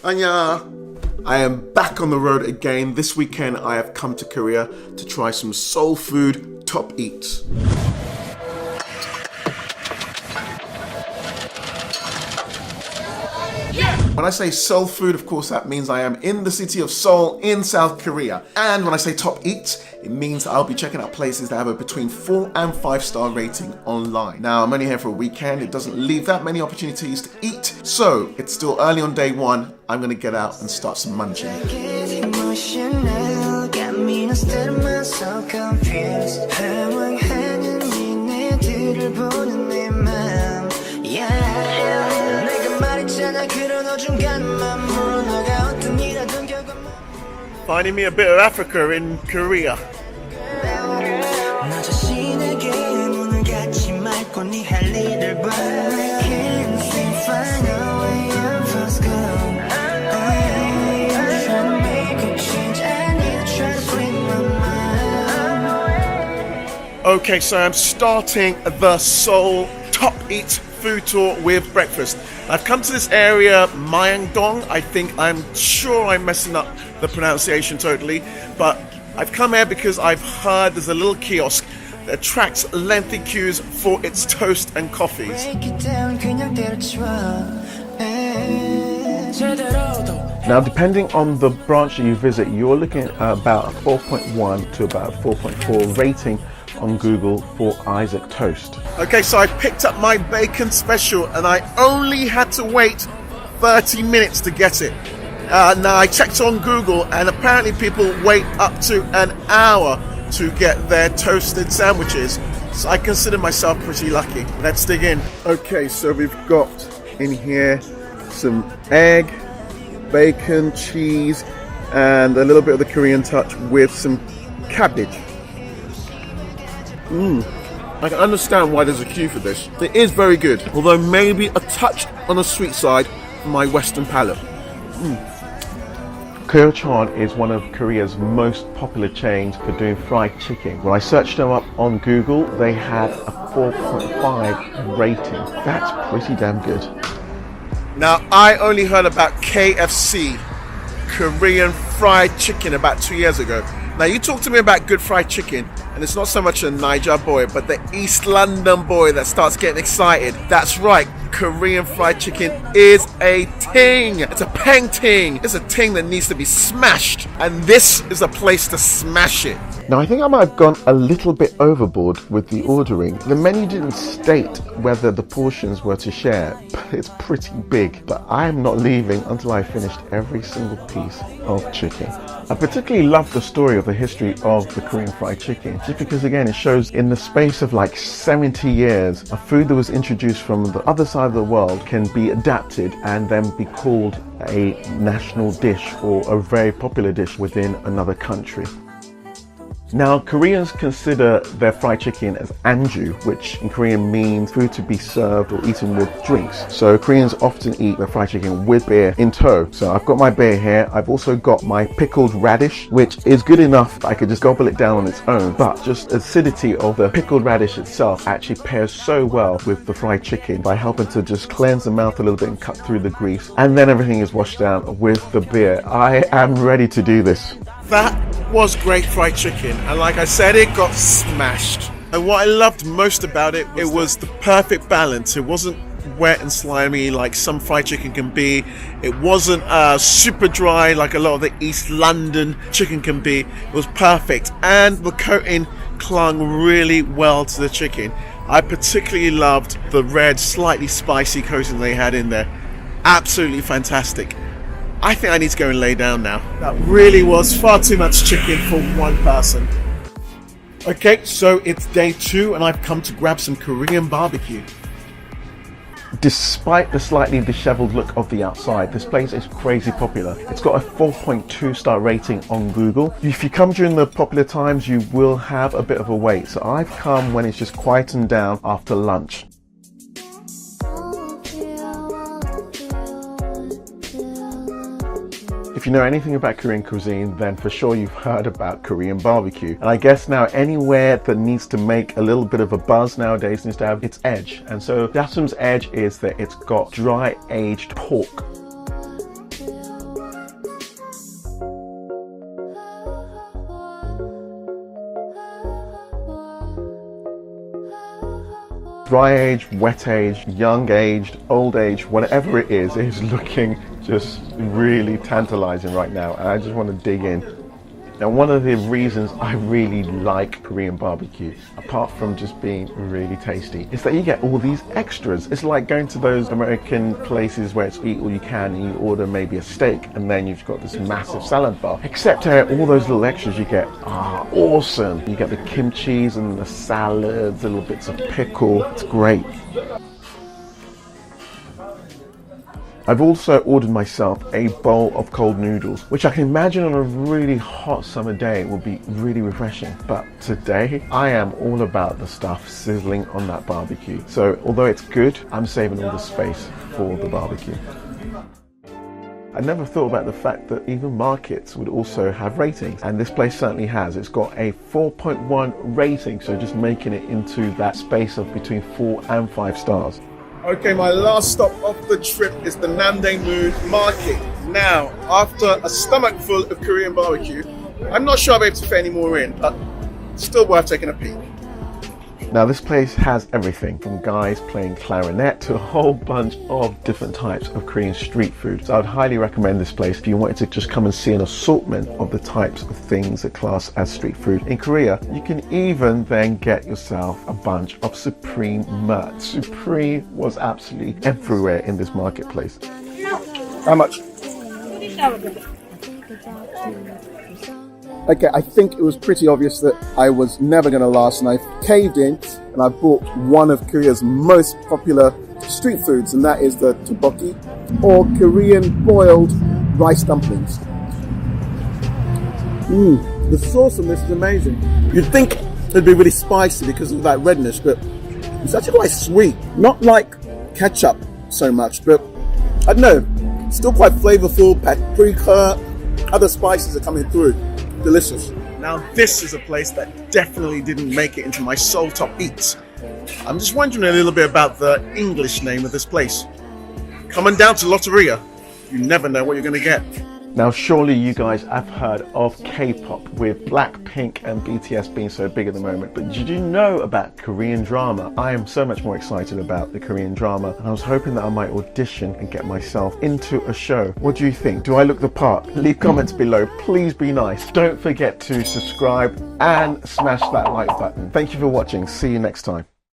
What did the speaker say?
Anya! I am back on the road again. This weekend I have come to Korea to try some soul food top eats. When I say soul food, of course, that means I am in the city of Seoul in South Korea. And when I say top eats, it means I'll be checking out places that have a between 4 and 5-star rating online. Now, I'm only here for a weekend. It doesn't leave that many opportunities to eat. So it's still early on day one. I'm gonna get out and start some munching. Finding me a bit of Africa in Korea. Okay, so I'm starting the Seoul Top Eats food tour with breakfast. I've come to this area, myeong-dong. I'm sure I'm messing up the pronunciation totally, but I've come here because I've heard there's a little kiosk that attracts lengthy queues for its toast and coffees. Now, depending on the branch that you visit, you're looking at about a 4.1 to about a 4.4 rating on Google for Isaac toast. Okay, so I picked up my bacon special and I only had to wait 30 minutes to get it. Now I checked on Google and apparently people wait up to an hour to get their toasted sandwiches. So I consider myself pretty lucky. Let's dig in. Okay, so we've got in here some egg, bacon, cheese, and a little bit of the Korean touch with some cabbage. I can understand why there's a queue for this. It is very good, although maybe a touch on the sweet side for my Western palate. Kyochon is one of Korea's most popular chains for doing fried chicken. When I searched them up on Google, they had a 4.5 rating. That's pretty damn good. Now, I only heard about KFC, Korean fried chicken, about 2 years ago. Now, you talk to me about good fried chicken, and it's not so much a Niger boy, but the East London boy that starts getting excited. That's right, Korean fried chicken is a ting. It's a peng ting. It's a ting that needs to be smashed, and this is a place to smash it. Now, I think I might have gone a little bit overboard with the ordering. The menu didn't state whether the portions were to share, but it's pretty big. But I am not leaving until I finished every single piece of chicken. I particularly love the story of the history of the Korean fried chicken, just because again it shows in the space of like 70 years, a food that was introduced from the other side of the world can be adapted and then be called a national dish or a very popular dish within another country. Now, Koreans consider their fried chicken as anju, which in Korean means food to be served or eaten with drinks. So Koreans often eat their fried chicken with beer in tow. So I've got my beer here. I've also got my pickled radish, which is good enough that I could just gobble it down on its own. But just the acidity of the pickled radish itself actually pairs so well with the fried chicken by helping to just cleanse the mouth a little bit and cut through the grease. And then everything is washed down with the beer. I am ready to do this. That was great fried chicken, and like I said, it got smashed. And what I loved most about it, it was the perfect balance. It wasn't wet and slimy like some fried chicken can be. It wasn't super dry like a lot of the East London chicken can be. It was perfect, and the coating clung really well to the chicken. I particularly loved the red, slightly spicy coating they had in there. Absolutely fantastic. I think I need to go and lay down now. That really was far too much chicken for one person. Okay, so it's day 2 and I've come to grab some Korean barbecue. Despite the slightly disheveled look of the outside, this place is crazy popular. It's got a 4.2 star rating on Google. If you come during the popular times, you will have a bit of a wait. So I've come when it's just quietened down after lunch. If you know anything about Korean cuisine, then for sure you've heard about Korean barbecue. And I guess now anywhere that needs to make a little bit of a buzz nowadays needs to have its edge. And so Dutum's edge is that it's got dry aged pork. Dry aged, wet aged, young aged, old aged, whatever it is looking just really tantalizing right now. And I just want to dig in. Now, one of the reasons I really like Korean barbecue, apart from just being really tasty, is that you get all these extras. It's like going to those American places where it's eat all you can and you order maybe a steak and then you've got this massive salad bar. Except all those little extras you get are awesome. You get the kimchis and the salads, little bits of pickle. It's great. I've also ordered myself a bowl of cold noodles, which I can imagine on a really hot summer day would be really refreshing. But today, I am all about the stuff sizzling on that barbecue. So although it's good, I'm saving all the space for the barbecue. I never thought about the fact that even markets would also have ratings, and this place certainly has. It's got a 4.1 rating, so just making it into that space of between 4 and 5 stars. Okay, my last stop of the trip is the Namdaemun Market. Now, after a stomach full of Korean barbecue, I'm not sure I'll be able to fit any more in, but still worth taking a peek. Now, this place has everything from guys playing clarinet to a whole bunch of different types of Korean street food. So I'd highly recommend this place if you wanted to just come and see an assortment of the types of things that class as street food in Korea. You can even then get yourself a bunch of Supreme merch. Supreme was absolutely everywhere in this marketplace. How much? Okay, I think it was pretty obvious that I was never going to last, and I caved in and I bought one of Korea's most popular street foods, and that is the tteokbokki, or Korean boiled rice dumplings. The sauce on this is amazing. You'd think it'd be really spicy because of that redness, but it's actually quite sweet. Not like ketchup so much, but I don't know, still quite flavorful. Paprika, other spices are coming through. Delicious. Now this is a place that definitely didn't make it into my Seoul top eats. I'm just wondering a little bit about the English name of this place. Coming down to Lotteria, you never know what you're going to get. Now surely you guys have heard of K-pop, with Blackpink and BTS being so big at the moment, but did you know about Korean drama? I am so much more excited about the Korean drama, and I was hoping that I might audition and get myself into a show. What do you think? Do I look the part? Leave comments below, please be nice. Don't forget to subscribe and smash that like button. Thank you for watching, see you next time.